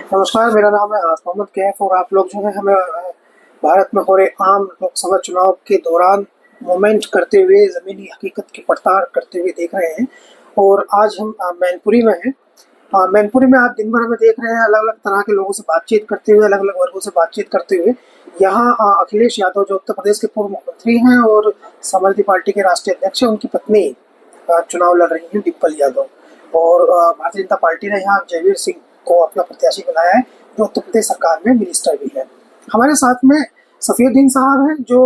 नमस्कार, मेरा नाम है मोहम्मद कैफ और आप लोग जो है हमें भारत में हो रहे आम लोकसभा चुनाव के दौरान मोमेंट करते हुए ज़मीनी हकीकत की पड़ताल करते हुए देख रहे हैं। और आज हम मैनपुरी में हैं। मैनपुरी में आप दिन भर हमें देख रहे हैं अलग अलग तरह के लोगों से बातचीत करते हुए, अलग अलग वर्गों से बातचीत करते हुए। यहाँ अखिलेश यादव जो उत्तर प्रदेश के पूर्व मुख्यमंत्री हैं और समाजवादी पार्टी के राष्ट्रीय अध्यक्ष हैं, उनकी पत्नी चुनाव लड़ रही हैं, डिम्पल यादव। और भारतीय जनता पार्टी ने यहाँ जयवीर सिंह को अपना प्रत्याशी बनाया है, जो उत्तर प्रदेश सरकार में मिनिस्टर भी है। हमारे साथ में सफीउद्दीन साहब हैं, जो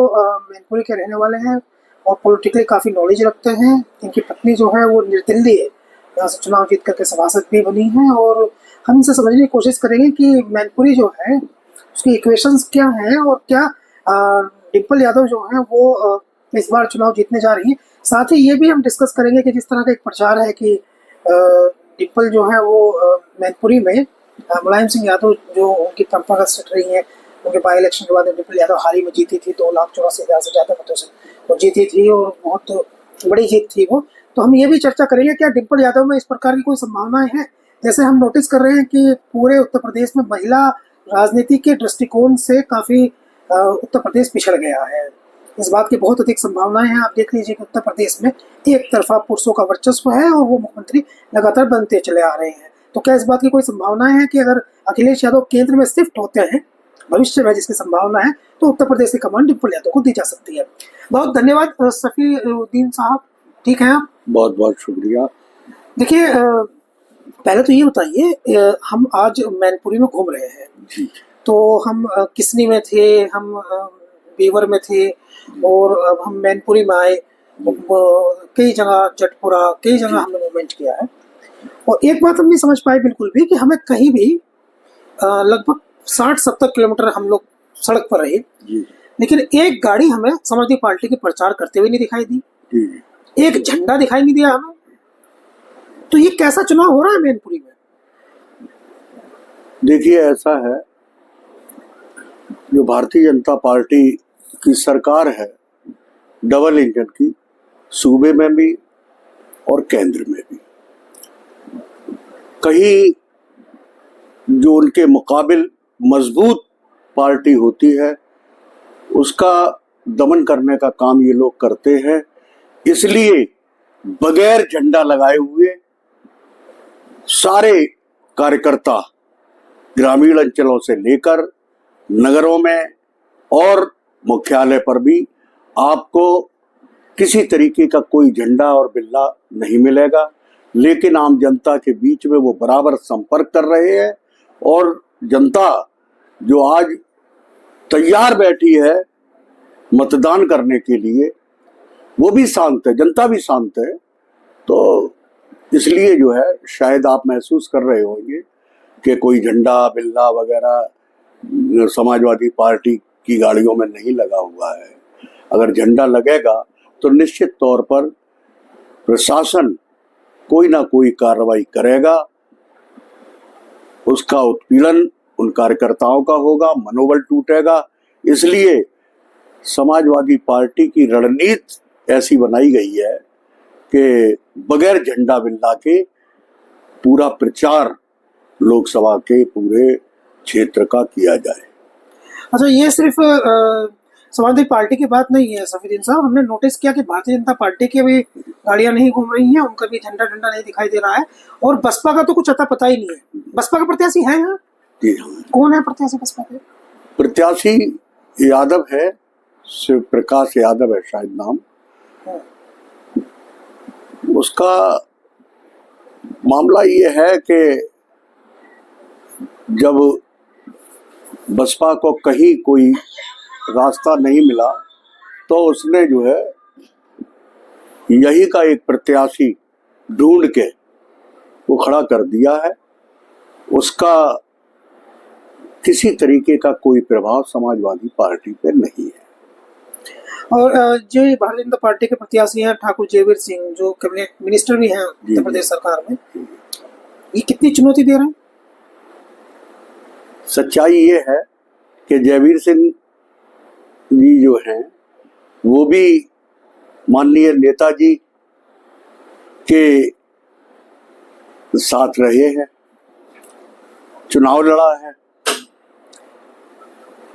मैनपुरी के रहने वाले हैं और पॉलिटिकली काफ़ी नॉलेज रखते हैं। इनकी पत्नी जो है वो निर्दलीय यहाँ से चुनाव जीत करके सभासद भी बनी है। और हम इनसे समझने की कोशिश करेंगे कि मैनपुरी जो है उसकी इक्वेशंस क्या हैं और क्या डिम्पल यादव जो है वो इस बार चुनाव जीतने जा रही है। साथ ही ये भी हम डिस्कस करेंगे कि जिस तरह का एक प्रचार है कि डिम्पल जो है वो मैनपुरी में मुलायम सिंह यादव जो उनकी परंपरागत सेट रही है, उनके बाई इलेक्शन के बाद डिम्पल यादव हाल ही में जीती थी 2,84,000 से ज़्यादा मतों से वो जीती थी और बहुत बड़ी जीत थी वो। तो हम ये भी चर्चा करेंगे क्या डिम्पल यादव में इस प्रकार की कोई संभावनाएं हैं। जैसे हम नोटिस कर रहे हैं कि पूरे उत्तर प्रदेश में महिला राजनीति के दृष्टिकोण से काफ़ी उत्तर प्रदेश पिछड़ गया है। इस बात की बहुत अधिक संभावनाएं हैं। आप देख लीजिए कि उत्तर प्रदेश में एक तरफा पुरुषों का वर्चस्व है और वो मुख्यमंत्री लगातार बनते चले आ रहे हैं। तो क्या इस बात की कोई संभावनाएं हैं कि अगर अखिलेश यादव केंद्र में शिफ्ट होते हैं भविष्य में, जिसकी संभावना है, तो उत्तर प्रदेश की कमान डिम्पल यादव को दी जा सकती है। बहुत धन्यवाद सफीउद्दीन साहब, ठीक है आप? बहुत बहुत शुक्रिया। देखिए, पहले तो ये बताइए, हम आज मैनपुरी में घूम रहे हैं जी। तो हम किसनी में थे, हम बेवर में थे और अब हम मैनपुरी में आए। कई जगह जटपुरा, कई जगह हमने मूवमेंट किया है और एक बात हम नहीं समझ पाए बिल्कुल भी कि हमें कहीं भी लगभग 60-70 किलोमीटर हम लोग सड़क पर रहे, लेकिन एक गाड़ी हमें समाजवादी पार्टी के प्रचार करते हुए नहीं दिखाई दी, एक झंडा दिखाई नहीं दिया हमें। तो ये कैसा चुनाव हो रहा है मैनपुरी में? देखिए, ऐसा है, जो भारतीय जनता पार्टी की सरकार है डबल इंजन की, सूबे में भी और केंद्र में भी, कहीं जो उनके मुकाबिल मजबूत पार्टी होती है उसका दमन करने का काम ये लोग करते हैं। इसलिए बगैर झंडा लगाए हुए सारे कार्यकर्ता ग्रामीण अंचलों से लेकर नगरों में और मुख्यालय पर भी आपको किसी तरीके का कोई झंडा और बिल्ला नहीं मिलेगा, लेकिन आम जनता के बीच में वो बराबर संपर्क कर रहे हैं। और जनता जो आज तैयार बैठी है मतदान करने के लिए, वो भी शांत है, जनता भी शांत है। तो इसलिए जो है शायद आप महसूस कर रहे होंगे कि कोई झंडा बिल्ला वगैरह समाजवादी पार्टी की गाड़ियों में नहीं लगा हुआ है। अगर झंडा लगेगा तो निश्चित तौर पर प्रशासन कोई ना कोई कार्रवाई करेगा, उसका उत्पीड़न उन कार्यकर्ताओं का होगा, मनोबल टूटेगा। इसलिए समाजवादी पार्टी की रणनीति ऐसी बनाई गई है कि बगैर झंडा बिल्ला के पूरा प्रचार लोकसभा के पूरे क्षेत्र का किया जाए। अच्छा, ये सिर्फ समाजवादी पार्टी की बात नहीं है सफीउद्दीन साहब। हमने नोटिस किया कि भारतीय जनता पार्टी की भी गाड़ियां नहीं घूम रही हैं, उनका भी झंडा नहीं दिखाई दे रहा है। और बसपा का तो कुछ अता पता ही नहीं है। बसपा का प्रत्याशी है यहाँ? जी हाँ। कौन है प्रत्याशी बसपा के? प्रत्याशी यादव है, शिव प्रकाश यादव है शायद नाम। उसका मामला ये है कि जब बसपा को कहीं कोई रास्ता नहीं मिला तो उसने जो है यही का एक प्रत्याशी ढूंढ के वो खड़ा कर दिया है। उसका किसी तरीके का कोई प्रभाव समाजवादी पार्टी पे नहीं है। और जो भारतीय जनता पार्टी के प्रत्याशी हैं ठाकुर जयवीर सिंह, जो कैबिनेट मिनिस्टर भी हैं उत्तर प्रदेश सरकार में, ये कितनी चुनौती दे रहे हैं? सच्चाई ये है कि जयवीर सिंह जी जो हैं वो भी माननीय नेताजी के साथ रहे हैं। चुनाव लड़ा है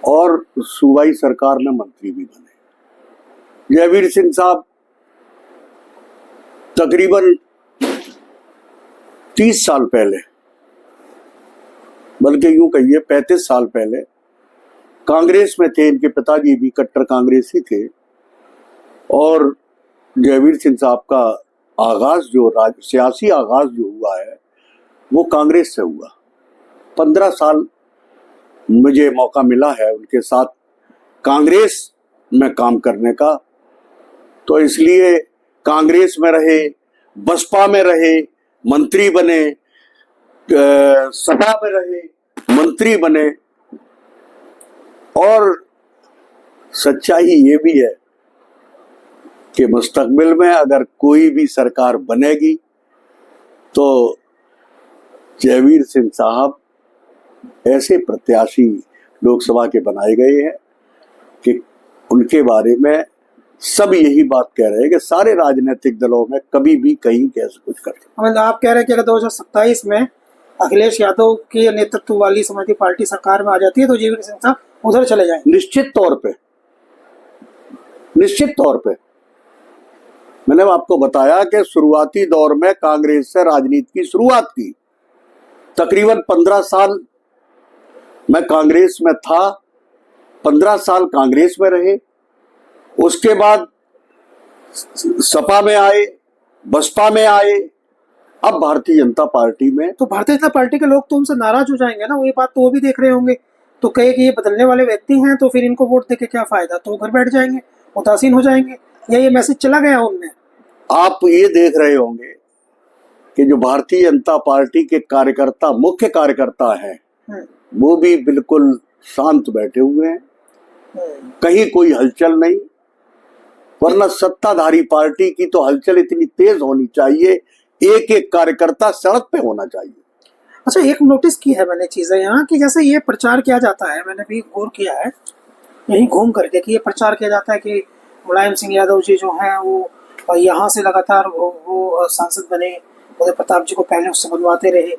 और सूबाई सरकार में मंत्री भी बने। जयवीर सिंह साहब तकरीबन 30 साल पहले, बल्कि यूं कहिए 35 साल पहले कांग्रेस में थे। इनके पिताजी भी कट्टर कांग्रेसी थे और जयवीर सिंह साहब का आगाज जो सियासी आगाज जो हुआ है वो कांग्रेस से हुआ। 15 साल मुझे मौका मिला है उनके साथ कांग्रेस में काम करने का, तो इसलिए कांग्रेस में रहे, बसपा में रहे, मंत्री बने, सपा में रहे, मंत्री बने। और सच्चाई ये भी है कि मुस्तकबिल में अगर कोई भी सरकार बनेगी तो जयवीर सिंह साहब ऐसे प्रत्याशी लोकसभा के बनाए गए हैं कि उनके बारे में सब यही बात कह रहे हैं कि सारे राजनीतिक दलों में कभी भी कहीं कैसे कुछ कर सकते। मतलब आप कह रहे हैं कि अगर 2027 में अखिलेश यादव के नेतृत्व वाली समाजवादी पार्टी सरकार में आ जाती है तो जयवीर सिंह साहब उधर चले जाएंगे? निश्चित तौर पे मैंने आपको बताया कि शुरुआती दौर में कांग्रेस से राजनीति की शुरुआत की। तकरीबन 15 साल मैं कांग्रेस में था, 15 साल कांग्रेस में रहे, उसके बाद सपा में आए, बसपा में आए, अब भारतीय जनता पार्टी में। तो भारतीय जनता पार्टी के लोग तो उनसे नाराज हो जाएंगे ना, वो ये बात तो वो भी देख रहे होंगे, तो कहे कि ये बदलने वाले व्यक्ति हैं तो फिर इनको वोट देके क्या फायदा, तो घर बैठ जाएंगे, उदासीन हो जाएंगे, या ये मैसेज चला गया उनमें? आप ये देख रहे होंगे कि जो भारतीय जनता पार्टी के कार्यकर्ता, मुख्य कार्यकर्ता हैं, वो भी बिल्कुल शांत बैठे हुए हैं, कहीं कोई हलचल नहीं। वरना सत्ताधारी पार्टी की तो हलचल इतनी तेज होनी चाहिए, एक एक कार्यकर्ता सड़क पे होना चाहिए। अच्छा, एक नोटिस की है मैंने चीजें यहाँ कि जैसे ये प्रचार किया जाता है, मैंने भी गौर किया है यहीं घूम करके, कि ये प्रचार किया जाता है कि मुलायम सिंह यादव जी जो हैं वो यहाँ से लगातार वो सांसद बने, उदय प्रताप जी को पहले उससे बनवाते रहे,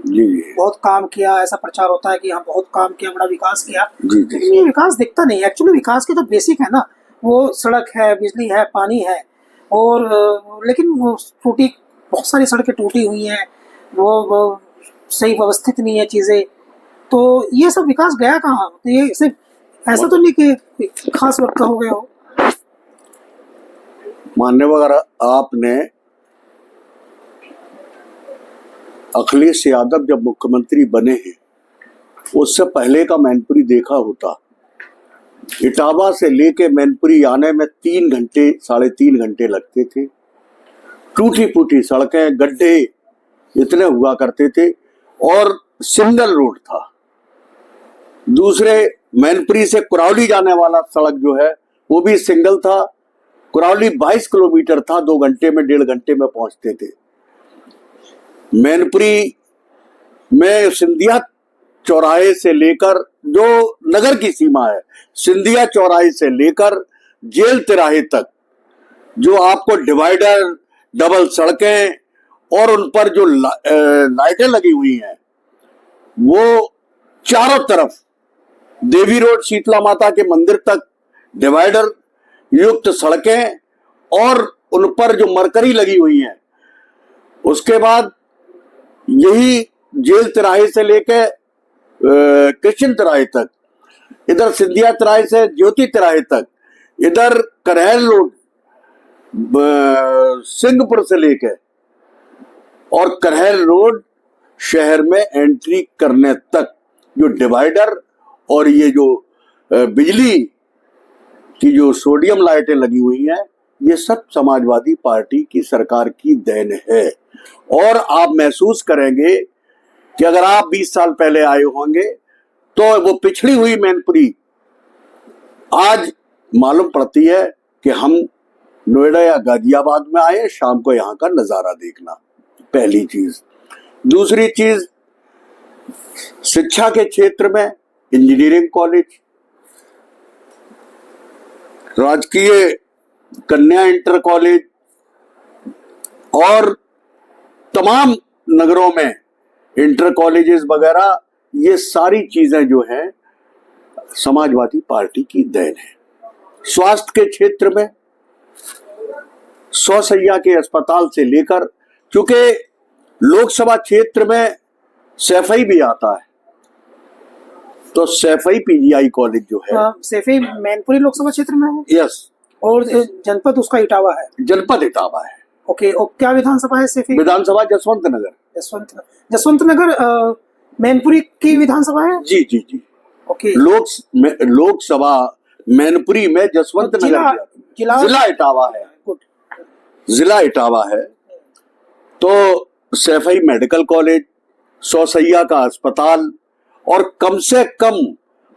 बहुत काम किया, ऐसा प्रचार होता है कि यहाँ बहुत काम किया, बड़ा विकास किया। लेकिन ये विकास दिखता नहीं। एक्चुअली विकास के तो बेसिक है ना, वो सड़क है, बिजली है, पानी है, और लेकिन वो टूटी, बहुत सारी सड़कें टूटी हुई हैं, वो सही व्यवस्थित नहीं है चीज़ें, तो ये सब विकास गया कहाँ? तो ये सिर्फ ऐसा तो नहीं कि खास वक्त का हो गया हो। मान्यवर, आपने अखिलेश यादव जब मुख्यमंत्री बने हैं उससे पहले का मैनपुरी देखा होता। इटावा से लेके मैनपुरी आने में 3 घंटे, 3.5 घंटे लगते थे। टूटी फूटी सड़कें, गड्ढे इतने हुआ करते थे और सिंगल रोड था। दूसरे मैनपुरी से कुरावली जाने वाला सड़क जो है वो भी सिंगल था। कुरावली 22 किलोमीटर था, 2 घंटे में, 1.5 घंटे में पहुंचते थे। मैनपुरी में सिंधिया चौराहे से लेकर, जो नगर की सीमा है, सिंधिया चौराहे से लेकर जेल तिराहे तक, जो आपको डिवाइडर, डबल सड़कें और उन पर जो लाइटें लगी हुई हैं, वो चारों तरफ देवी रोड शीतला माता के मंदिर तक डिवाइडर युक्त सड़कें और उन पर जो मरकरी लगी हुई हैं। उसके बाद यही जेल तिराहे से लेके कृष्ण तिराहे तक, इधर सिंधिया तिराहे से ज्योति तिराहे तक, इधर करहल रोड सिंहपुर से लेके और करहल रोड शहर में एंट्री करने तक जो डिवाइडर और ये जो बिजली की जो सोडियम लाइटें लगी हुई हैं, ये सब समाजवादी पार्टी की सरकार की देन है। और आप महसूस करेंगे कि अगर आप 20 साल पहले आए होंगे तो वो पिछड़ी हुई मैनपुरी आज मालूम पड़ती है कि हम नोएडा या गाजियाबाद में आए शाम को यहाँ का नजारा देखना, पहली चीज। दूसरी चीज, शिक्षा के क्षेत्र में इंजीनियरिंग कॉलेज, राजकीय कन्या इंटर कॉलेज और तमाम नगरों में इंटर कॉलेजेस वगैरह ये सारी चीजें जो हैं समाजवादी पार्टी की देन है। स्वास्थ्य के क्षेत्र में 100 शैय्या के अस्पताल से लेकर, चूंकि लोकसभा क्षेत्र में सैफई भी आता है, तो सैफई पीजीआई कॉलेज जो है, सैफई मैनपुरी लोकसभा क्षेत्र में है। यस, और जनपद उसका इटावा है। जनपद इटावा है। ओके, और क्या विधानसभा है सैफई? विधानसभा जसवंत नगर। जसवंत नगर मैनपुरी की विधानसभा है। जी जी जी। ओके, लोकसभा मैनपुरी में जसवंत नगर, जिला इटावा है। जिला इटावा है। तो सैफई मेडिकल कॉलेज, 100 शैय्या का अस्पताल, और कम से कम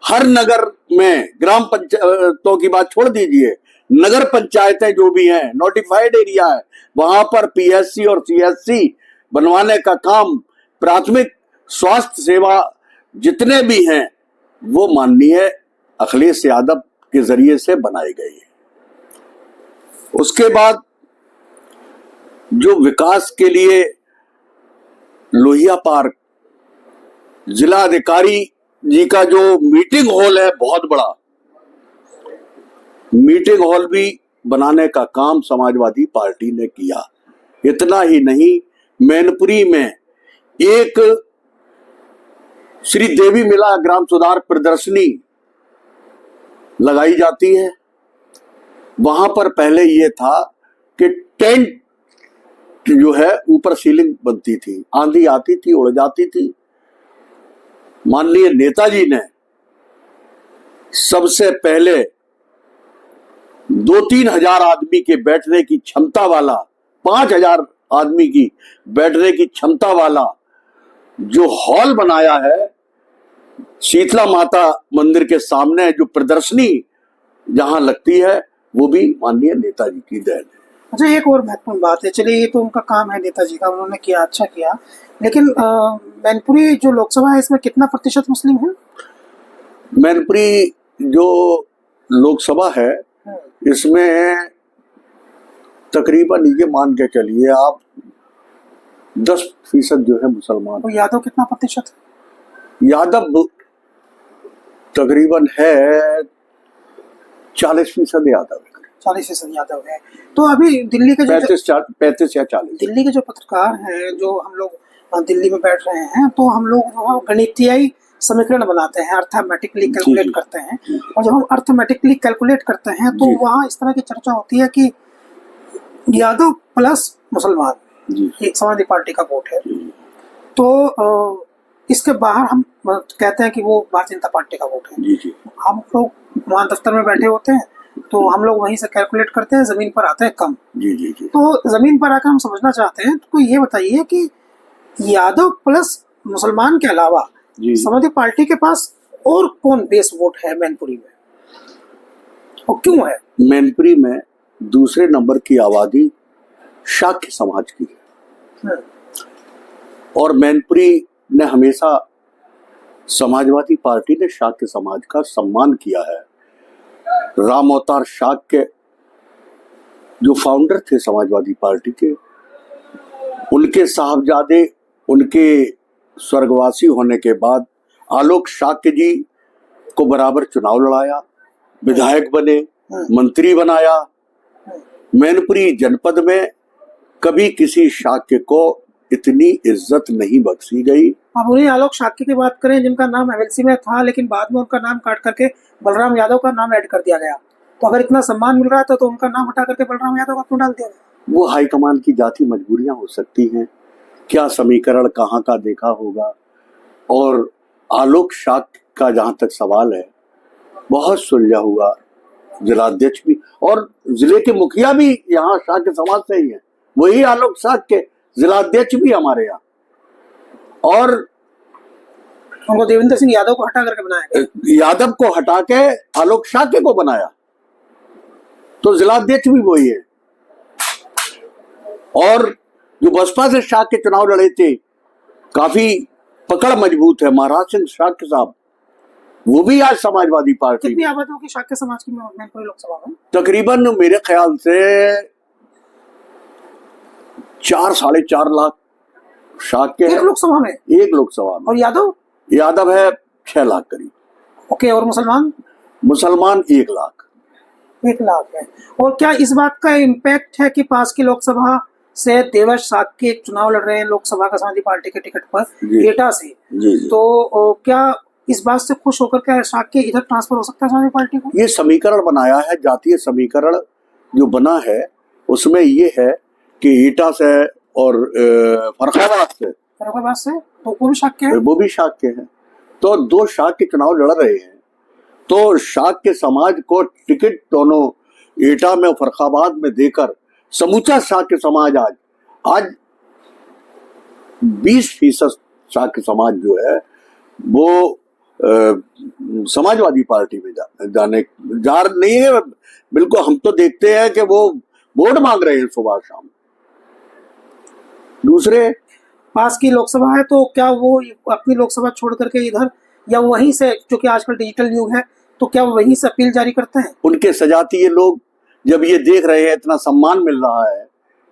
हर नगर में ग्राम पंचायतों की बात छोड़ दीजिए, नगर पंचायतें जो भी हैं, नोटिफाइड एरिया है, वहां पर पीएससी और सीएससी बनवाने का काम, प्राथमिक स्वास्थ्य सेवा जितने भी हैं वो माननीय अखिलेश यादव के जरिए से बनाए गए हैं। उसके बाद जो विकास के लिए लोहिया पार्क, जिला अधिकारी जी का जो मीटिंग हॉल है, बहुत बड़ा मीटिंग हॉल भी बनाने का काम समाजवादी पार्टी ने किया। इतना ही नहीं, मैनपुरी में एक श्री देवी मिला ग्राम सुधार प्रदर्शनी लगाई जाती है। वहां पर पहले ये था कि टेंट जो है ऊपर सीलिंग बनती थी, आंधी आती थी, उड़ जाती थी। माननीय नेताजी ने सबसे पहले 2-3 हजार आदमी के बैठने की क्षमता वाला, 5,000 आदमी की बैठने की क्षमता वाला जो हॉल बनाया है शीतला माता मंदिर के सामने, जो प्रदर्शनी जहां लगती है, वो भी माननीय नेताजी की देन है। अच्छा, एक और महत्वपूर्ण बात है, चलिए ये तो उनका काम है नेताजी का, उन्होंने किया, अच्छा किया, लेकिन मैनपुरी जो लोकसभा है इसमें कितना प्रतिशत मुस्लिम है? मैनपुरी जो लोकसभा है इसमें तकरीबन ये मान के चलिए आप 10% जो है मुसलमान। और यादव कितना प्रतिशत? यादव तकरीबन है 40% यादव है। 40% यादव है। तो अभी दिल्ली के 35 या 40 दिल्ली के जो पत्रकार हैं, जो हम लोग दिल्ली में बैठ रहे हैं, तो हम लोग गणितीय समीकरण बनाते हैं, अर्थमेटिकली कैलकुलेट करते हैं, और जब हम अर्थमेटिकली कैलकुलेट करते हैं तो वहाँ इस तरह की चर्चा होती है कि यादव प्लस मुसलमान एक समाजवादी पार्टी का वोट है, तो इसके बाहर हम कहते हैं कि वो भारतीय जनता पार्टी का वोट है। हम लोग वहाँ दफ्तर में बैठे होते हैं, तो हम लोग वहीं से कैलकुलेट करते हैं, जमीन पर आते हैं कम। तो जमीन पर आकर हम समझना चाहते हैं, तो ये बताइए कि यादव प्लस मुसलमान के अलावा समाजवादी पार्टी के पास और कौन बेस वोट है मैनपुरी में, और क्यों है? मैनपुरी में दूसरे नंबर की आबादी शाक्य समाज की है, और मैनपुरी ने हमेशा, समाजवादी पार्टी ने शाक्य समाज का सम्मान किया है। राम अवतार शाक्य जो फाउंडर थे समाजवादी पार्टी के, उनके साहबजादे, उनके स्वर्गवासी होने के बाद आलोक शाक्य जी को बराबर चुनाव लड़ाया, विधायक बने, मंत्री बनाया। मैनपुरी जनपद में कभी किसी शाक्य को इतनी इज्जत नहीं बख्शी गई। अब उन्हीं आलोक शाक्य की बात करें, जिनका नाम एमएलसी में था, लेकिन बाद में उनका नाम काट करके बलराम यादव का नाम ऐड कर दिया गया। तो अगर इतना सम्मान मिल रहा था तो उनका नाम हटा करके बलराम यादव का क्यों डाल दिया गया? वो हाईकमान की जाती मजबूरियां हो सकती हैं, क्या समीकरण कहाँ का देखा होगा। और आलोक शाक्य का जहां तक सवाल है, बहुत सुलझा हुआ जिलाध्यक्ष भी, और जिले के मुखिया भी यहाँ शाक्य समाज से ही है, वही आलोक शाक्य जिलाध्यक्ष भी हमारे यहाँ। और उनको देवेंद्र सिंह यादव को हटा करके बनाया, यादव को हटा के आलोक शाक्य को बनाया, तो जिलाध्यक्ष भी वही है। और जो बसपा से शाक्य चुनाव लड़े थे, काफी पकड़ मजबूत है, महाराज सिंह शाक्य साहब, वो भी आज समाजवादी पार्टी। कितनी आबादी होगी शाक्य समाज की मैनपुरी लोकसभा में? तकरीबन मेरे ख्याल से 4-4.5 लाख शाक्य एक लोकसभा में। एक लोकसभा में। और यादव यादव है 6 लाख करीब। ओके, और मुसलमान? मुसलमान 1 लाख। 1 लाख है। और क्या इस बात का इम्पैक्ट है कि पास की लोकसभा से देवेश साक्य चुनाव लड़ रहे हैं लोकसभा का समाजवादी पार्टी के टिकट पर एटा से? जी जी। तो क्या इस बात से खुश होकर क्या साक्य इधर ट्रांसफर हो सकता है समाजवादी पार्टी को? ये समीकरण बनाया है, जातीय समीकरण जो बना है उसमें ये है कि एटा से और फर्रुखाबाद से तो वो भी शाक्य है। वो भी शाक्य है। तो 2 शाक्य चुनाव लड़ रहे हैं, तो शाक्य समाज को टिकट दोनों एटा में और फर्रुखाबाद में देकर समूचा शाक्य समाज आज 20% शाक्य समाज जो है वो समाजवादी पार्टी में जा नहीं है। बिल्कुल, हम तो देखते हैं कि वो वोट मांग रहे हैं सुबह शाम। दूसरे, पास की लोकसभा है तो क्या वो अपनी लोकसभा छोड़ करके इधर या वहीं से, क्योंकि आजकल डिजिटल युग है, तो क्या वहीं से अपील जारी करते हैं? उनके सजातीय लोग जब ये देख रहे हैं इतना सम्मान मिल रहा है,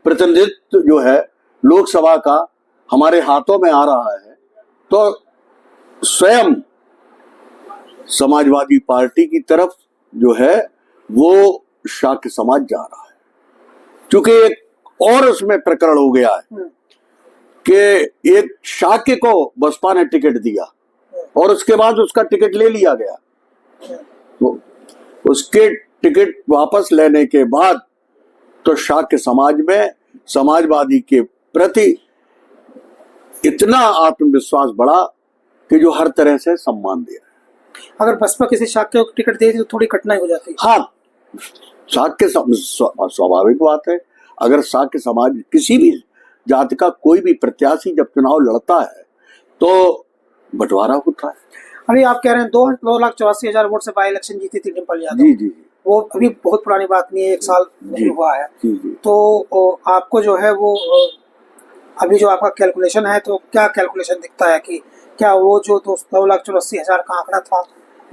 प्रतिनिधित्व जो है लोकसभा का हमारे हाथों में आ रहा है, तो स्वयं समाजवादी पार्टी की तरफ जो है वो शाक्य समाज जा रहा है। क्योंकि एक और उसमें प्रकरण हो गया है कि एक शाक्य को बसपा ने टिकट दिया और उसके बाद उसका टिकट ले लिया गया। तो उसके टिकट वापस लेने के बाद तो शाक्य समाज में समाजवादी के प्रति इतना आत्मविश्वास बढ़ा कि जो हर तरह से सम्मान दे रहा है। अगर बसपा किसी शाक्य को टिकट दे तो थोड़ी कठिनाई हो जाती है। हाँ, शाक्य स्वाभाविक बात है। अगर शाक्य समाज किसी भी जाति का कोई भी प्रत्याशी जब चुनाव लड़ता है तो बंटवारा होता है। अभी आप कह रहे हैं 2,84,000 वोट से बाई इलेक्शन जीती थी डिम्पल यादव। जी जी। वो अभी बहुत पुरानी बात नहीं है, 1 साल नहीं हुआ है। जी जी। तो आपको जो है वो अभी जो आपका कैलकुलेशन है, तो क्या कैलकुलेशन दिखता है कि क्या वो जो 2,84,000 का आंकड़ा था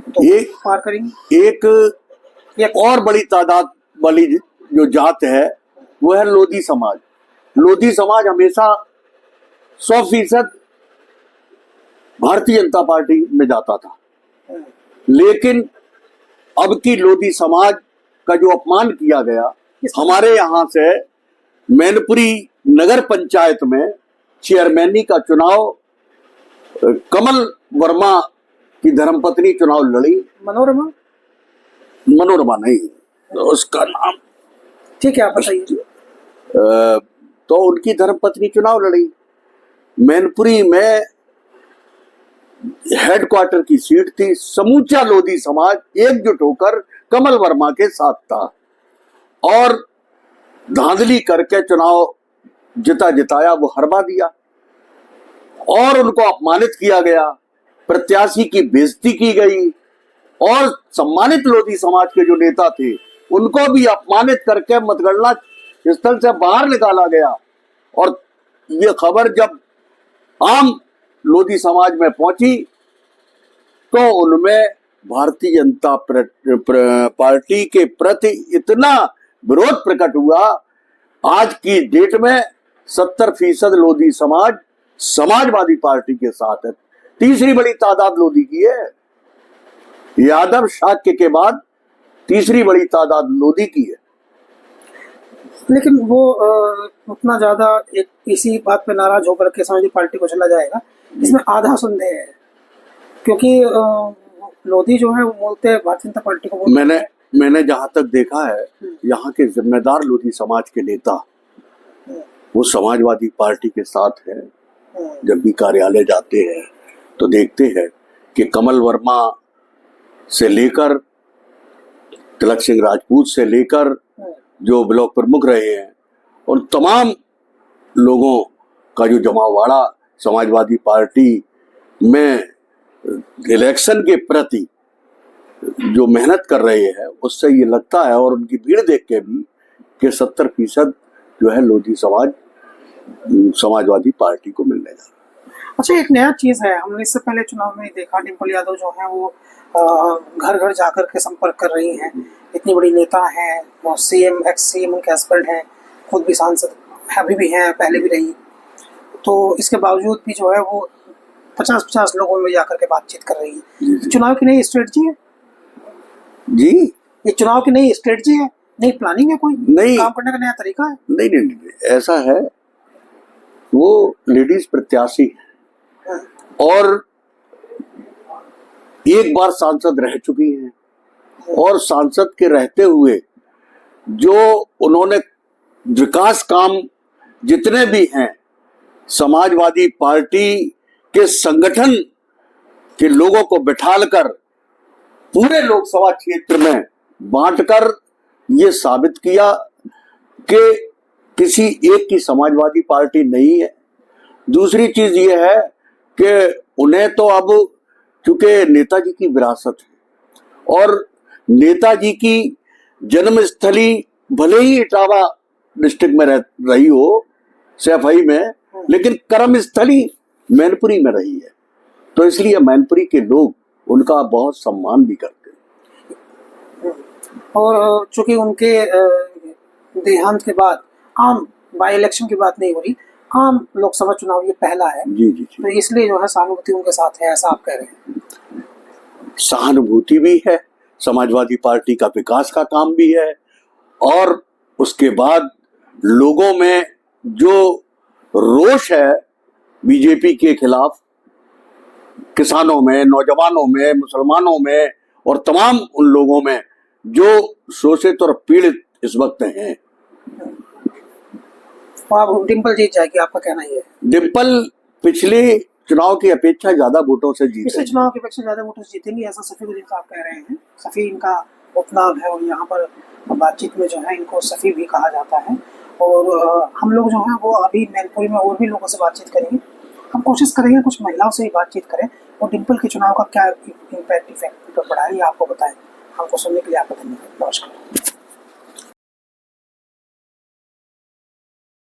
तो एक पार करेंगे? एक और बड़ी तादाद वाली जो जात है वो है लोधी समाज। लोधी समाज हमेशा 100% भारतीय जनता पार्टी में जाता था, लेकिन अब की लोधी समाज का जो अपमान किया गया, हमारे यहाँ से मैनपुरी नगर पंचायत में चेयरमैनी का चुनाव कमल वर्मा की धर्मपत्नी चुनाव लड़ी। मनोरमा नहीं, तो उसका नाम ठीक है, आप बताइए। तो उनकी धर्मपत्नी चुनाव लड़ी। मैनपुरी में हेडक्वार्टर की सीट थी, समूचा लोधी समाज एकजुट होकर कमल वर्मा के साथ था और धांधली करके चुनाव जिताया, वो हरवा दिया और उनको अपमानित किया गया, प्रत्याशी की बेइज्जती की गई और सम्मानित लोधी समाज के जो नेता थे उनको भी अपमानित करके मतगणना स्थल से बाहर निकाला गया। और ये खबर जब आम लोधी समाज में पहुंची तो उनमें भारतीय जनता पार्टी के प्रति इतना विरोध प्रकट हुआ। आज की डेट में 70% लोधी समाज समाजवादी पार्टी के साथ है। तीसरी बड़ी तादाद लोधी की है, यादव शाक्य के बाद तीसरी बड़ी तादाद लोधी की है। लेकिन वो उतना ज्यादा एक इसी बात पे नाराज होकर के समाजवादी पार्टी को चला जाएगा, इसमें आधा संदेह है, क्योंकि लोधी जो है वो बोलते भारतीय जनता पार्टी को। मैंने जहां तक देखा है, यहाँ के जिम्मेदार लोधी समाज के नेता वो समाजवादी पार्टी के साथ है। जब भी कार्यालय जाते हैं तो देखते हैं कि कमल वर्मा से लेकर तिलक सिंह राजपूत से लेकर जो ब्लॉक प्रमुख रहे हैं और तमाम लोगों का जो जमावाड़ा समाजवादी पार्टी में इलेक्शन के प्रति जो मेहनत कर रहे हैं, उससे ये लगता है और उनकी भीड़ देख के भी कि 70% जो है लोधी समाज समाजवादी पार्टी को मिलने जा रहा है। अच्छा, एक नया चीज है, हमने इससे पहले चुनाव में देखा डिम्पल यादव जो है वो घर घर जाकर के संपर्क कर रही हैं। इतनी बड़ी नेता हैं, वो सीएम एक्स सीएम उनके हस्बैंड हैं, खुद भी सांसद अभी भी हैं, पहले भी रही। तो इसके बावजूद भी जो है वो 50-50 लोगों में जाकर के बातचीत कर रही है। चुनाव की नई स्ट्रेटजी है जी, ये चुनाव की नई स्ट्रेटजी है, नई प्लानिंग है, कोई नहीं काम करने का नया तरीका है? नहीं नहीं, नहीं ऐसा है, वो लेडीज प्रत्याशी है और एक बार सांसद रह चुकी हैं और सांसद के रहते हुए जो उन्होंने विकास काम जितने भी हैं समाजवादी पार्टी के संगठन के लोगों को बिठालकर पूरे लोकसभा क्षेत्र में बांटकर ये साबित किया कि किसी एक की समाजवादी पार्टी नहीं है। दूसरी चीज ये है कि उन्हें तो अब चूंकि नेताजी की विरासत है और नेताजी की जन्मस्थली भले ही इटावा डिस्ट्रिक्ट में रही हो सैफई में, लेकिन कर्मस्थली मैनपुरी में रही है, तो इसलिए मैनपुरी के लोग उनका बहुत सम्मान भी करते हैं। और चूंकि उनके देहांत के बाद आम बाई इलेक्शन की बात नहीं हो रही, आम लोकसभा चुनाव ये पहला है, जी जी जी, तो इसलिए जो है सहानुभूति उनके साथ है, ऐसा आप कह रहे हैं? सहानुभूति भी है, समाजवादी पार्टी का विकास का काम भी है और उसके बाद लोगों में जो रोष है बीजेपी के खिलाफ, किसानों में, नौजवानों में, मुसलमानों में और तमाम उन लोगों में जो शोषित और पीड़ित इस वक्त हैं। तो आप डिम्पल जीत जाएगी, आपका कहना ये है? डिम्पल पिछले चुनाव की अपेक्षा ज्यादा वोटों से जीते, पिछले चुनाव की अपेक्षा ज्यादा वोटों से जीतेंगी, ऐसा सफी उद्दीन साहब कह रहे हैं। सफी इनका उपनाम है और यहाँ पर बातचीत में जो है इनको सफी भी कहा जाता है। और हम लोग जो है वो अभी मैनपुरी में और भी लोगों से बातचीत करेंगे, हम कोशिश करेंगे कुछ महिलाओं से ही बातचीत करें और डिम्पल के चुनाव का क्या इम्पैक्ट इफेक्ट पड़ा है ये आपको बताएं। हमको सुनने के लिए आपका धन्यवाद। नमस्कार।